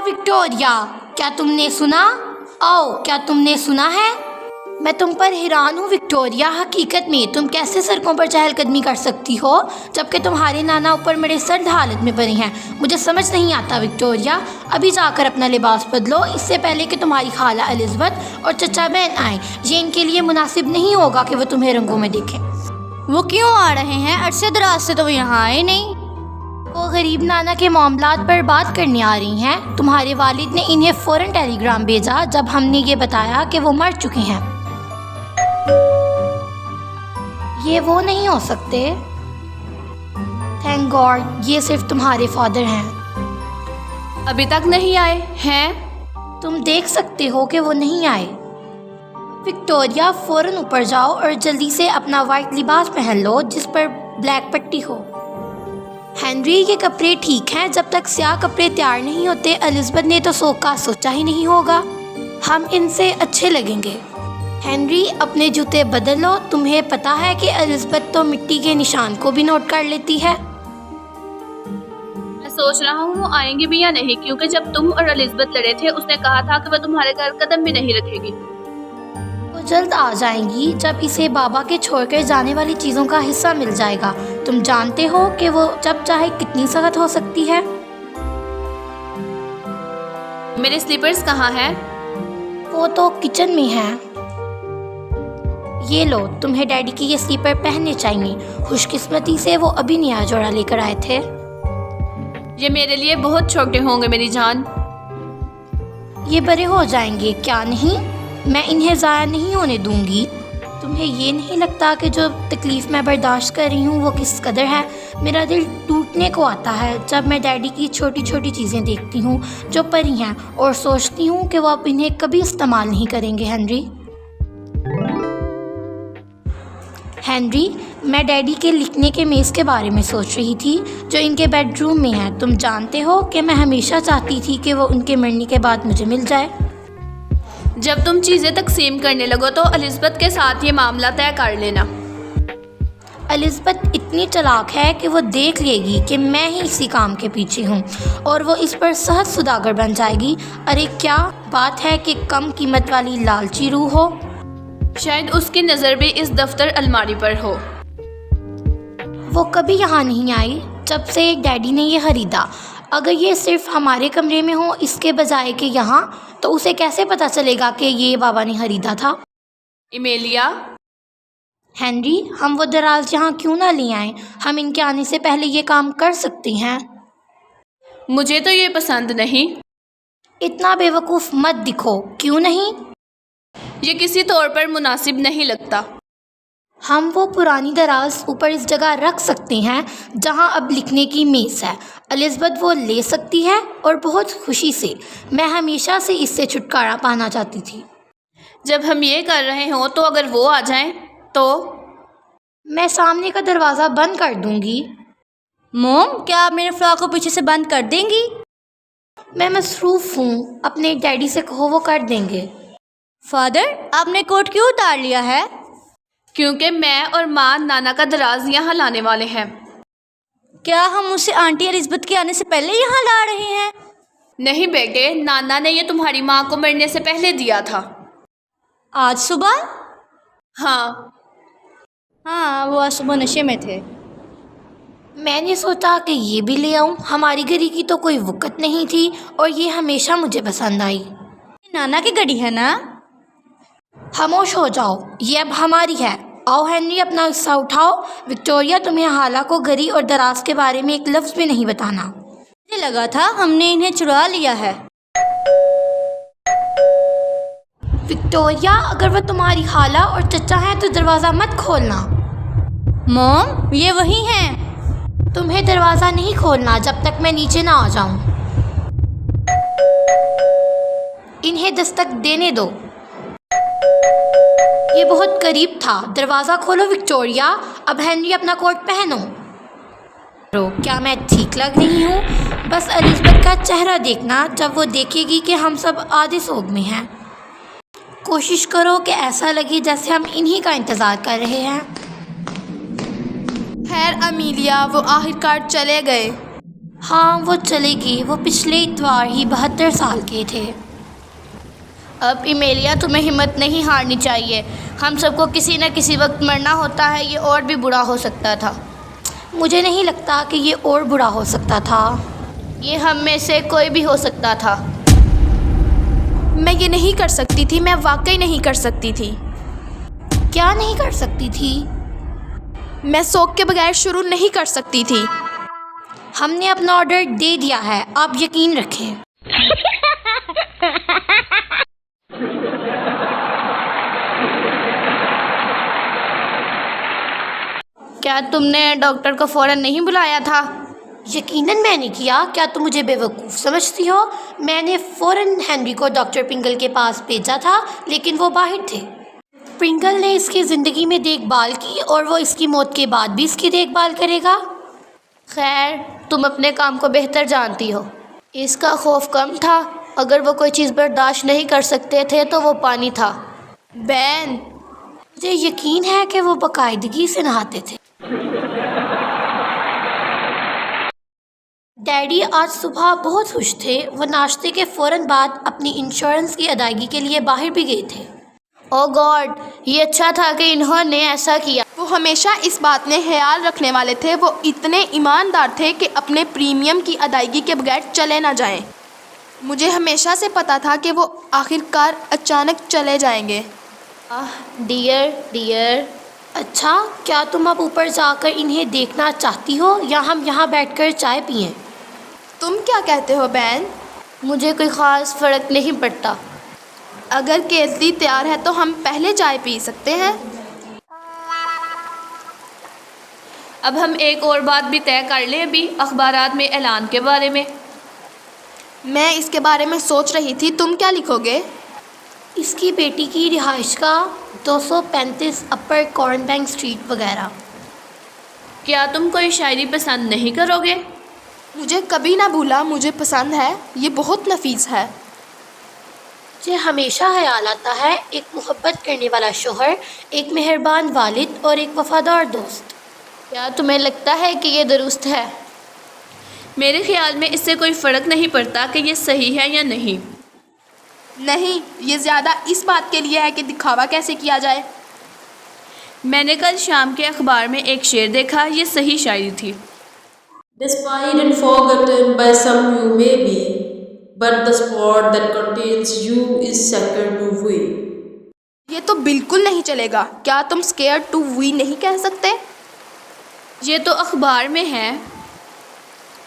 Victoria, क्या तुमने सुना? क्या तुमने सुना है? मैं तुम पर हैरान हूँ विक्टोरिया। हकीकत में तुम कैसे सड़कों पर चहलकदमी कर सकती हो जबकि तुम्हारे नाना ऊपर बड़े सर्द हालत में पड़े हैं। मुझे समझ नहीं आता विक्टोरिया। अभी जाकर अपना लिबास बदलो, इससे पहले कि तुम्हारी खाला एलिज़ाबेथ और चचा बहन आए। ये इनके लिए मुनासिब नहीं होगा कि वो तुम्हें रंगों में देखें। वो क्यों आ रहे हैं? अरसे दराज से तो वो यहाँ आए नहीं। वो गरीब नाना के मामलात पर बात करने आ रही हैं। तुम्हारे वालिद ने इन्हें फ़ौरन टेलीग्राम भेजा जब हमने ये बताया कि वो मर चुके हैं। ये वो नहीं हो सकते। थैंक गॉड, ये सिर्फ तुम्हारे फादर हैं। अभी तक नहीं आए हैं? तुम देख सकते हो कि वो नहीं आए। विक्टोरिया, फ़ौरन ऊपर जाओ और जल्दी से अपना वाइट लिबास पहन लो जिस पर ब्लैक पट्टी हो। हेनरी, ये कपड़े ठीक हैं। जब तक स्याह कपड़े तैयार नहीं होते एलिज़ाबेथ ने तो शौक का सोचा ही नहीं होगा। हम इनसे अच्छे लगेंगे। हेनरी, अपने जूते बदल लो। तुम्हें पता है कि एलिज़ाबेथ तो मिट्टी के निशान को भी नोट कर लेती है। मैं सोच रहा हूँ वो आएंगे भी या नहीं, क्योंकि जब तुम और एलिज़ाबेथ लड़े थे उसने कहा था कि वह तुम्हारे घर कदम भी नहीं रखेगी। वो जल्द आ जाएंगी जब इसे बाबा के छोड़कर जाने वाली चीज़ों का हिस्सा मिल जाएगा। तुम जानते हो कि वो जब चाहे कितनी सख्त हो सकती है। मेरे स्लीपर्स कहाँ हैं? वो तो किचन में हैं। ये लो, तुम्हें डैडी की ये स्लीपर पहनने चाहिए। खुशकिस्मती से वो अभी नया जोड़ा लेकर आए थे। ये मेरे लिए बहुत छोटे होंगे मेरी जान। ये बड़े हो जाएंगे, क्या नहीं? मैं इन्हें ज़ाया नहीं होने दूंगी। तुम्हें ये नहीं लगता कि जो तकलीफ़ मैं बर्दाश्त कर रही हूँ वो किस कदर है? मेरा दिल टूटने को आता है जब मैं डैडी की छोटी छोटी चीज़ें देखती हूँ जो परी हैं और सोचती हूँ कि वो अब इन्हें कभी इस्तेमाल नहीं करेंगे। हेनरी, मैं डैडी के लिखने के मेज़ के बारे में सोच रही थी जो इनके बेडरूम में है। तुम जानते हो कि मैं हमेशा चाहती थी कि वो उनके मरने के बाद मुझे मिल जाए। जब तुम चीज़ें तकसीम करने लगो तो एलिज़ाबेथ के साथ ये मामला तय कर लेना। एलिज़ाबेथ इतनी चालाक है कि वो देख लेगी कि मैं ही इसी काम के पीछे हूँ और वो इस पर सहज सुदागर बन जाएगी। अरे क्या बात है कि कम कीमत वाली लालची रूह हो। शायद उसकी नज़र भी इस दफ्तर अलमारी पर हो। वो कभी यहाँ नहीं आई जब से डैडी ने ये खरीदा। अगर ये सिर्फ हमारे कमरे में हो इसके बजाय कि यहाँ, तो उसे कैसे पता चलेगा कि ये बाबा ने खरीदा था? इमेलिया, हेनरी, हम वो दराज यहाँ क्यों ना ले आएं? हम इनके आने से पहले ये काम कर सकते हैं। मुझे तो ये पसंद नहीं। इतना बेवकूफ़ मत दिखो। क्यों नहीं? ये किसी तौर पर मुनासिब नहीं लगता। हम वो पुरानी दराज ऊपर इस जगह रख सकते हैं जहाँ अब लिखने की मेज़ है। एलिज़ाबेथ वो ले सकती है और बहुत खुशी से। मैं हमेशा से इससे छुटकारा पाना चाहती थी। जब हम ये कर रहे हों तो अगर वो आ जाएं तो? मैं सामने का दरवाज़ा बंद कर दूंगी। मोम, क्या आप मेरे फ्लॉक को पीछे से बंद कर देंगी? मैं मसरूफ़ हूँ, अपने डैडी से कहो वो कर देंगे। फादर, आपने कोट क्यों उतार लिया है? क्योंकि मैं और माँ नाना का दराज यहाँ लाने वाले हैं। क्या हम उसे आंटी एलिज़ाबेथ के आने से पहले यहाँ ला रहे हैं? नहीं बेटे, नाना ने ये तुम्हारी माँ को मरने से पहले दिया था। आज सुबह? हाँ, वो आज सुबह नशे में थे। मैंने सोचा कि ये भी ले आऊँ। हमारी घड़ी की तो कोई वक़्त नहीं थी और ये हमेशा मुझे पसंद आई। नाना की घड़ी है ना? खामोश हो जाओ, ये अब हमारी है। आओ हेनरी, अपना हिस्सा उठाओ। विक्टोरिया, तुम्हें हाला को घड़ी और दराज के बारे में एक लफ्ज़ भी नहीं बताना। मुझे लगा था हमने इन्हें चुरा लिया है। विक्टोरिया, अगर वह तुम्हारी खाला और चचा हैं तो दरवाज़ा मत खोलना। मॉम, ये वही हैं। तुम्हें दरवाज़ा नहीं खोलना जब तक मैं नीचे ना आ जाऊं। इन्हें दस्तक देने दो। ये बहुत करीब था। दरवाज़ा खोलो विक्टोरिया। अब हेनरी, अपना कोट पहनो। क्या मैं ठीक लग रही हूँ? बस एलिज़ाबेथ का चेहरा देखना जब वो देखेगी कि हम सब आधे सोग में हैं। कोशिश करो कि ऐसा लगे जैसे हम इन्हीं का इंतज़ार कर रहे हैं। खैर अमीलिया, वो आखिरकार चले गए। हाँ वो चलेगी, वो पिछले इतवार ही 72 साल के थे। अब इमेलिया तुम्हें हिम्मत नहीं हारनी चाहिए। हम सबको किसी न किसी वक्त मरना होता है, ये और भी बुरा हो सकता था। मुझे नहीं लगता कि ये और बुरा हो सकता था। ये हम में से कोई भी हो सकता था। मैं ये नहीं कर सकती थी, मैं वाकई नहीं कर सकती थी। क्या नहीं कर सकती थी? मैं सोख के बगैर शुरू नहीं कर सकती थी। हमने अपना ऑर्डर दे दिया है, आप यकीन रखें। क्या तुमने डॉक्टर को फ़ौरन नहीं बुलाया था? यकीनन मैंने किया। क्या तुम मुझे बेवकूफ़ समझती हो? मैंने फ़ौरन हेनरी को डॉक्टर प्रिंगल के पास भेजा था, लेकिन वो बाहर थे। प्रिंगल ने इसकी ज़िंदगी में देखभाल की और वो इसकी मौत के बाद भी इसकी देखभाल करेगा। खैर, तुम अपने काम को बेहतर जानती हो। इसका खौफ कम था। अगर वो कोई चीज़ बर्दाश्त नहीं कर सकते थे तो वो पानी था। बैन, मुझे यकीन है कि वो बाकायदगी से नहाते थे। डैडी आज सुबह बहुत खुश थे। वो नाश्ते के फ़ौरन बाद अपनी इंश्योरेंस की अदायगी के लिए बाहर भी गए थे। ओह गॉड, ये अच्छा था कि इन्होंने ऐसा किया। वो हमेशा इस बात में ख्याल रखने वाले थे। वो इतने ईमानदार थे कि अपने प्रीमियम की अदायगी के बगैर चले ना जाएं। मुझे हमेशा से पता था कि वो आखिरकार अचानक चले जाएंगे। डियर। अच्छा, क्या तुम अब ऊपर जाकर इन्हें देखना चाहती हो या हम यहाँ बैठकर चाय पिएं? तुम क्या कहते हो बैन? मुझे कोई ख़ास फ़र्क नहीं पड़ता। अगर केतली तैयार है तो हम पहले चाय पी सकते हैं। अब हम एक और बात भी तय कर लें अभी अखबारात में ऐलान के बारे में। मैं इसके बारे में सोच रही थी, तुम क्या लिखोगे? इसकी बेटी की रिहाइश का 235 अपर कॉर्नबैंक स्ट्रीट वगैरह। क्या तुम कोई शायरी पसंद नहीं करोगे? मुझे कभी ना भूला, मुझे पसंद है, ये बहुत नफीस है। मुझे हमेशा ख्याल आता है, एक मोहब्बत करने वाला शोहर, एक मेहरबान वालिद और एक वफ़ादार दोस्त। क्या तुम्हें लगता है कि ये दुरुस्त है? मेरे ख्याल में इससे कोई फ़र्क नहीं पड़ता कि ये सही है या नहीं। नहीं, ये ज़्यादा इस बात के लिए है कि दिखावा कैसे किया जाए। मैंने कल शाम के अखबार में एक शेर देखा, ये सही शायरी थी। Despised and forgotten by some you may be, but the spot that contains you is sacred to we. ये तो बिल्कुल नहीं चलेगा। क्या तुम scared to we नहीं कह सकते? ये तो अखबार में है।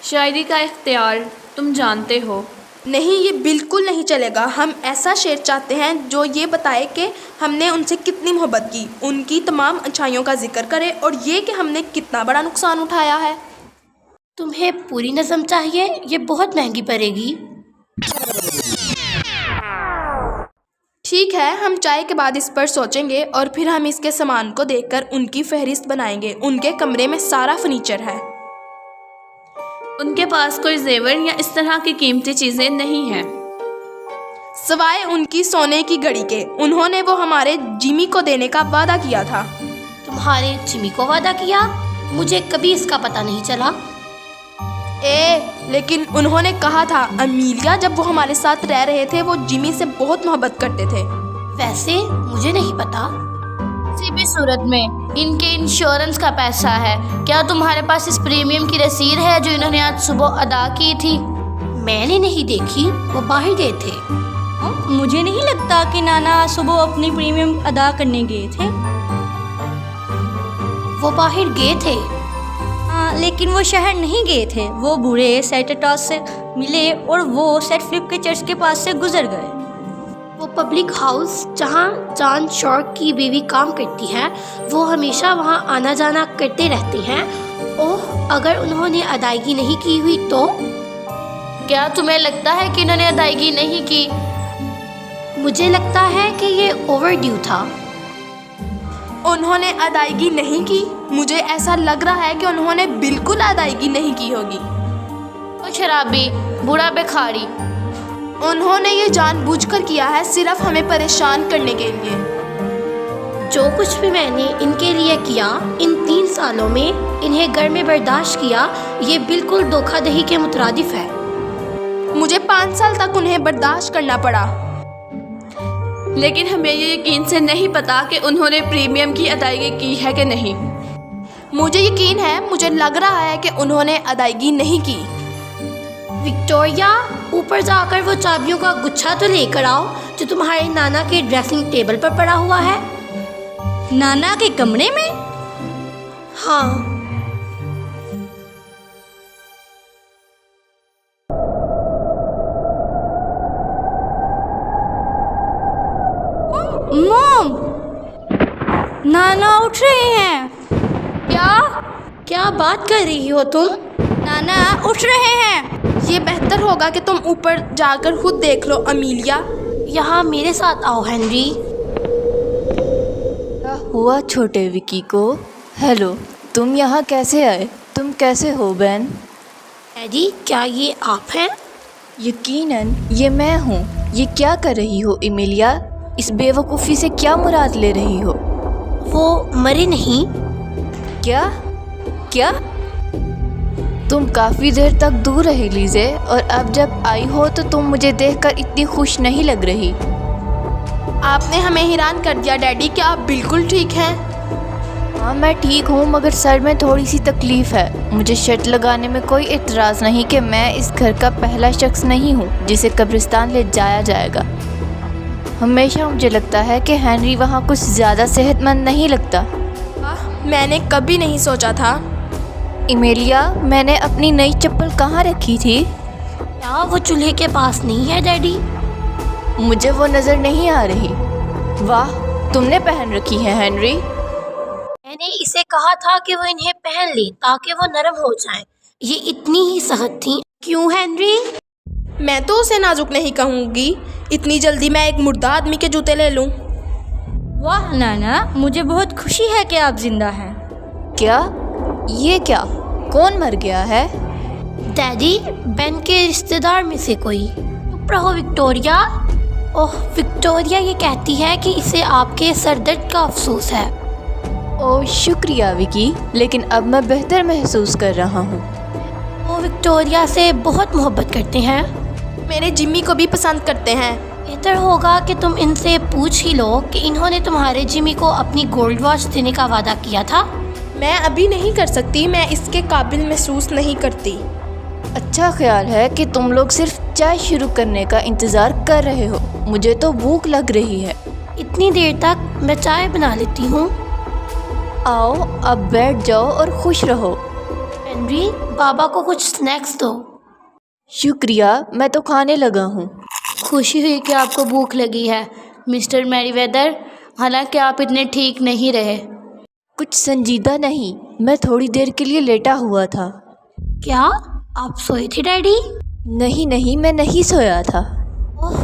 शायरी का इख्तियार तुम जानते हो। नहीं, ये बिल्कुल नहीं चलेगा। हम ऐसा शेर चाहते हैं जो ये बताए कि हमने उनसे कितनी मोहब्बत की, उनकी तमाम अच्छाइयों का जिक्र करे और ये कि हमने कितना बड़ा नुकसान उठाया है। तुम्हें पूरी नज़म चाहिए? ये बहुत महंगी पड़ेगी। ठीक है, हम चाय के बाद इस पर सोचेंगे और फिर हम इसके सामान को देखकर उनकी फहरिस्त बनाएंगे। उनके कमरे में सारा फर्नीचर है। उनके पास कोई जेवर या इस तरह की कीमती चीज़ें नहीं हैं सिवाय उनकी सोने की घड़ी के। उन्होंने वो हमारे जिमी को देने का वादा किया था। तुम्हारे जिमी को वादा किया? मुझे कभी इसका पता नहीं चला। लेकिन उन्होंने कहा था, अमीलिया जब वो हमारे साथ रह रहे थे वो जिमी से बहुत मोहब्बत करते थे। वैसे मुझे नहीं पता। किसी भी सूरत में इनके इंश्योरेंस का पैसा है। क्या तुम्हारे पास इस प्रीमियम की रसीद है जो इन्होंने आज सुबह अदा की थी? मैंने नहीं देखी, वो बाहर गए थे। मुझे नहीं लगता कि नाना सुबह अपनी प्रीमियम अदा करने गए थे। वो बाहर गए थे। हाँ, लेकिन वो शहर नहीं गए थे। वो बूढ़े सेट टॉस से मिले और वो सेट फ्लिप के चर्च के पास से गुजर गए। वो पब्लिक हाउस जहाँ जॉन शॉर्क की बीवी काम करती है, वो हमेशा वहाँ आना जाना करते रहते हैं। ओह, अगर उन्होंने अदायगी नहीं की हुई तो? क्या तुम्हें लगता है कि इन्होंने अदायगी नहीं की? मुझे लगता है कि ये ओवरड्यू था। उन्होंने अदायगी नहीं की? मुझे ऐसा लग रहा है कि उन्होंने बिल्कुल अदायगी नहीं की होगी। वो शराबी, बूढ़ा बेखारी। उन्होंने ये जानबूझकर किया है, सिर्फ हमें परेशान करने के लिए। जो कुछ भी मैंने इनके लिए किया, इन 3 सालों में इन्हें घर में बर्दाश्त किया, ये बिल्कुल धोखाधड़ी के मुतरादिफ है। मुझे 5 साल तक उन्हें बर्दाश्त करना पड़ा। लेकिन हमें ये यकीन से नहीं पता कि उन्होंने प्रीमियम की अदायगी की है कि नहीं। मुझे यकीन है, मुझे लग रहा है कि उन्होंने अदायगी नहीं की। विक्टोरिया, ऊपर जाकर वो चाबियों का गुच्छा तो लेकर आओ जो तुम्हारे नाना के ड्रेसिंग टेबल पर पड़ा हुआ है। नाना के कमरे में? हाँ। मॉम, नाना उठ रहे हैं। क्या बात कर रही हो तुम? नाना उठ रहे हैं। ये बेहतर होगा कि तुम ऊपर जाकर खुद देख लो अमीलिया। यहाँ मेरे साथ आओ हेनरी। क्या हुआ छोटे विकी को? हेलो, तुम यहाँ कैसे आए? तुम कैसे हो बहन? डैडी, क्या ये आप हैं? यकीनन ये मैं हूँ। ये क्या कर रही हो एमिलिया? इस बेवकूफ़ी से क्या मुराद ले रही हो? वो मरे नहीं। क्या क्या? तुम काफ़ी देर तक दूर रही लीजे, और अब जब आई हो तो तुम मुझे देखकर इतनी खुश नहीं लग रही। आपने हमें हैरान कर दिया डैडी। क्या आप बिल्कुल ठीक हैं? हाँ, मैं ठीक हूँ, मगर सर में थोड़ी सी तकलीफ़ है। मुझे शर्त लगाने में कोई एतराज़ नहीं कि मैं इस घर का पहला शख्स नहीं हूँ जिसे कब्रिस्तान ले जाया जाएगा। हमेशा मुझे लगता है कि हेनरी वहाँ कुछ ज़्यादा सेहतमंद नहीं लगता। मैंने कभी नहीं सोचा था। एमिलिया, मैंने अपनी नई चप्पल कहाँ रखी थी? क्या वो चूल्हे के पास नहीं है डैडी? मुझे वो नज़र नहीं आ रही। वाह, तुमने पहन रखी है हेनरी। मैंने इसे कहा था कि वो इन्हें पहन ले ताकि वो नरम हो जाएं। ये इतनी ही सख्त थी। क्यों हेनरी? मैं तो उसे नाजुक नहीं कहूँगी। इतनी जल्दी मैं एक मुर्दा आदमी के जूते ले लूँ? वाह नाना, मुझे बहुत खुशी है कि आप जिंदा हैं। क्या? ये क्या? कौन मर गया है? डैडी, बेन के रिश्तेदार में से कोई। चुप रहो विक्टोरिया। ओह विक्टोरिया, ये कहती है कि इसे आपके सरदर्द का अफसोस है। ओह शुक्रिया विकी, लेकिन अब मैं बेहतर महसूस कर रहा हूँ। वो विक्टोरिया से बहुत मोहब्बत करते हैं। मेरे जिम्मी को भी पसंद करते हैं। बेहतर होगा कि तुम इनसे पूछ ही लो कि इन्होंने तुम्हारे जिमी को अपनी गोल्ड वॉच देने का वादा किया था। मैं अभी नहीं कर सकती, मैं इसके काबिल महसूस नहीं करती। अच्छा ख्याल है कि तुम लोग सिर्फ चाय शुरू करने का इंतज़ार कर रहे हो। मुझे तो भूख लग रही है। इतनी देर तक मैं चाय बना लेती हूँ। आओ, अब बैठ जाओ और खुश रहो। हेनरी, बाबा को कुछ स्नैक्स दो। शुक्रिया, मैं तो खाने लगा हूँ। खुशी हुई कि आपको भूख लगी है मिस्टर मैरीवेदर, हालांकि आप इतने ठीक नहीं रहे। कुछ संजीदा नहीं, मैं थोड़ी देर के लिए लेटा हुआ था। क्या आप सोए थे डैडी? नहीं नहीं, मैं नहीं सोया था। ओह,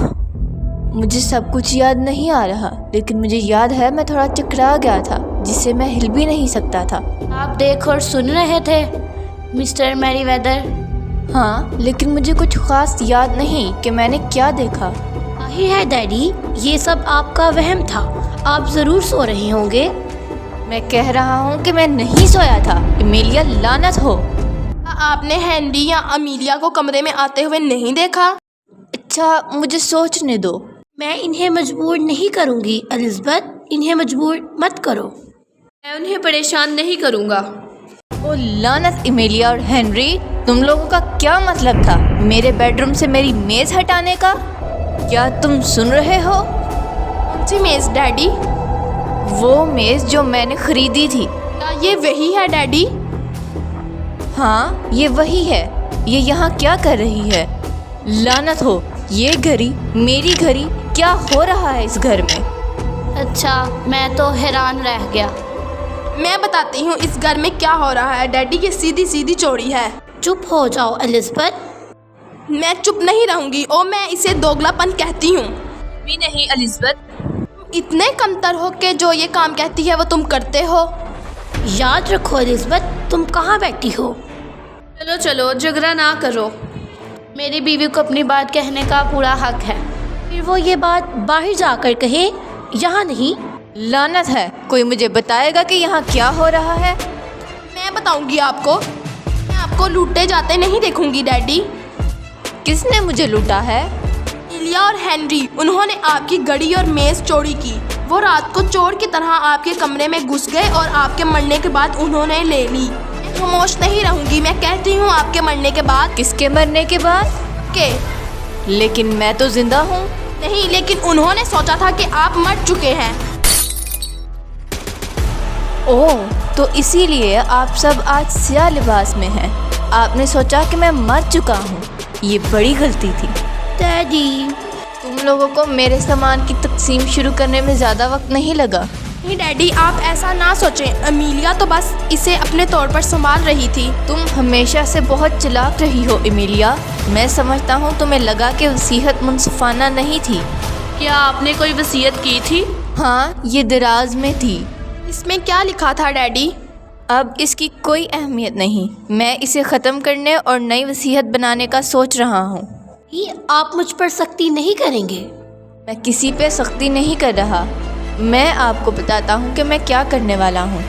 मुझे सब कुछ याद नहीं आ रहा, लेकिन मुझे याद है मैं थोड़ा चकरा गया था जिससे मैं हिल भी नहीं सकता था। आप देख और सुन रहे थे मिस्टर मैरीवेदर? हाँ, लेकिन मुझे कुछ खास याद नहीं कि मैंने क्या देखा। जाहिर है डैडी, ये सब आपका वहम था। आप ज़रूर सो रहे होंगे। मैं कह रहा हूँ कि मैं नहीं सोया था। एमिलिया, लानत हो। आपने हेनरी या अमीलिया को कमरे में आते हुए नहीं देखा? अच्छा, मुझे सोचने दो। मैं इन्हें मजबूर नहीं करूँगी एलिज़ाबेथ, इन्हें मजबूर मत करो। मैं उन्हें परेशान नहीं करूँगा। ओ लानत एमिलिया और हेनरी, तुम लोगों का क्या मतलब था मेरे बेडरूम से मेरी मेज़ हटाने का? क्या तुम सुन रहे हो? कौन सी मेज़ डैडी? वो मेज़ जो मैंने खरीदी थी। क्या ये वही है डैडी? हाँ, ये वही है। ये यहाँ क्या कर रही है? लानत हो, ये घड़ी, मेरी घड़ी, क्या हो रहा है इस घर में? अच्छा, मैं तो हैरान रह गया। मैं बताती हूँ इस घर में क्या हो रहा है। डैडी की सीधी सीधी चोरी है। चुप हो जाओ एलिज़ाबेथ। मैं चुप नहीं रहूँगी और मैं इसे दोगलापन कहती हूँ। भी नहीं एलिज़ाबेथ। इतने कमतर हो कि जो ये काम कहती है वो तुम करते हो। याद रखो एलिज़ाबेथ, तुम कहाँ बैठी हो? चलो चलो, झगड़ा ना करो। मेरी बीवी को अपनी बात कहने का पूरा हक है। फिर वो ये बात बाहर जाकर कहे, यहाँ नहीं। लानत है, कोई मुझे बताएगा कि यहाँ क्या हो रहा है? मैं बताऊंगी आपको। मैं आपको लूटे जाते नहीं देखूंगी डैडी। किसने मुझे लूटा है? इलिया और हेनरी, उन्होंने आपकी घड़ी और मेज चोरी की। वो रात को चोर की तरह आपके कमरे में घुस गए और आपके मरने के बाद उन्होंने ले ली। मैं खामोश नहीं रहूंगी, मैं कहती हूँ आपके मरने के बाद। किसके मरने के बाद? के लेकिन मैं तो जिंदा हूँ। नहीं, लेकिन उन्होंने सोचा था कि आप मर चुके हैं। ओह, तो इसीलिए आप सब आज स्याह लिबास में हैं। आपने सोचा कि मैं मर चुका हूँ। ये बड़ी गलती थी। डैडी, तुम लोगों को मेरे सामान की तकसीम शुरू करने में ज़्यादा वक्त नहीं लगा। नहीं डैडी, आप ऐसा ना सोचें। अमीलिया तो बस इसे अपने तौर पर संभाल रही थी। तुम हमेशा से बहुत चालाक रही हो एमिलिया। मैं समझता हूँ तुम्हें लगा कि वसीयत मुनसिफाना नहीं थी। क्या आपने कोई वसीयत की थी? हाँ, ये दराज में थी। इसमें क्या लिखा था डैडी? अब इसकी कोई अहमियत नहीं। मैं इसे ख़त्म करने और नई वसीयत बनाने का सोच रहा हूँ। ये आप मुझ पर सख्ती नहीं करेंगे? मैं किसी पे सख्ती नहीं कर रहा। मैं आपको बताता हूँ कि मैं क्या करने वाला हूँ।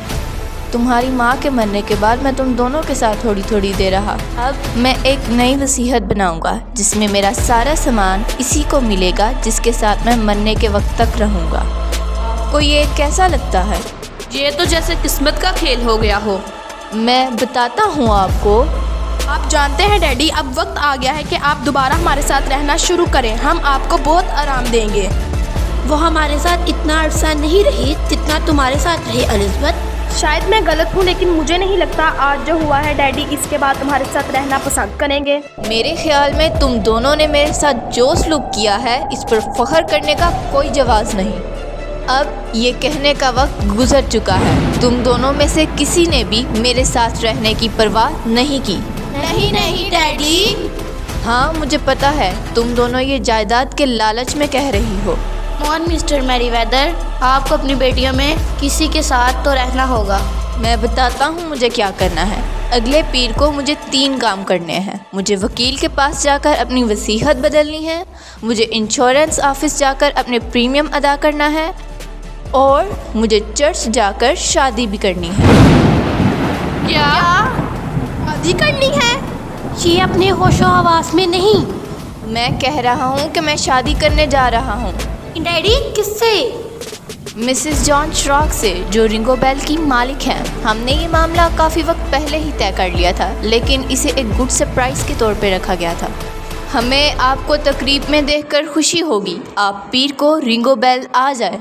तुम्हारी माँ के मरने के बाद मैं तुम दोनों के साथ थोड़ी थोड़ी दे रहा। अब मैं एक नई वसीयत बनाऊँगा जिसमें मेरा सारा सामान इसी को मिलेगा जिसके साथ मैं मरने के वक्त तक रहूँगा। आपको ये कैसा लगता है? ये तो जैसे किस्मत का खेल हो गया हो। मैं बताता हूँ आपको। आप जानते हैं डैडी, अब वक्त आ गया है कि आप दोबारा हमारे साथ रहना शुरू करें। हम आपको बहुत आराम देंगे। वो हमारे साथ इतना अरसा नहीं रही जितना तुम्हारे साथ रही एलिज़ाबेथ। शायद मैं गलत हूँ, लेकिन मुझे नहीं लगता आज जो हुआ है डैडी इसके बाद तुम्हारे साथ रहना पसंद करेंगे। मेरे ख्याल में तुम दोनों ने मेरे साथ जो सलूक किया है इस पर फख्र करने का कोई जवाब नहीं। अब ये कहने का वक्त गुजर चुका है। तुम दोनों में से किसी ने भी मेरे साथ रहने की परवाह नहीं की। नहीं डैडी। हाँ, मुझे पता है तुम दोनों ये जायदाद के लालच में कह रही हो। मॉन मिस्टर मैरीवेदर, आपको अपनी बेटियों में किसी के साथ तो रहना होगा। मैं बताता हूँ मुझे क्या करना है। अगले पीर को मुझे 3 काम करने हैं। मुझे वकील के पास जाकर अपनी वसीयत बदलनी है, मुझे इंश्योरेंस ऑफिस जाकर अपने प्रीमियम अदा करना है और मुझे चर्च जाकर शादी भी करनी है। क्या? शादी करनी है? ये अपने होशो हवास में नहीं। मैं कह रहा हूँ कि मैं शादी करने जा रहा हूँ। डैडी, किससे? मिसेस जॉन श्रॉक से, जो रिंगो बेल की मालिक हैं। हमने ये मामला काफ़ी वक्त पहले ही तय कर लिया था, लेकिन इसे एक गुड सरप्राइज़ के तौर पे रखा गया था। हमें आपको तकरीब में देखकर खुशी होगी। आप पीर को रिंगो बेल आ जाए।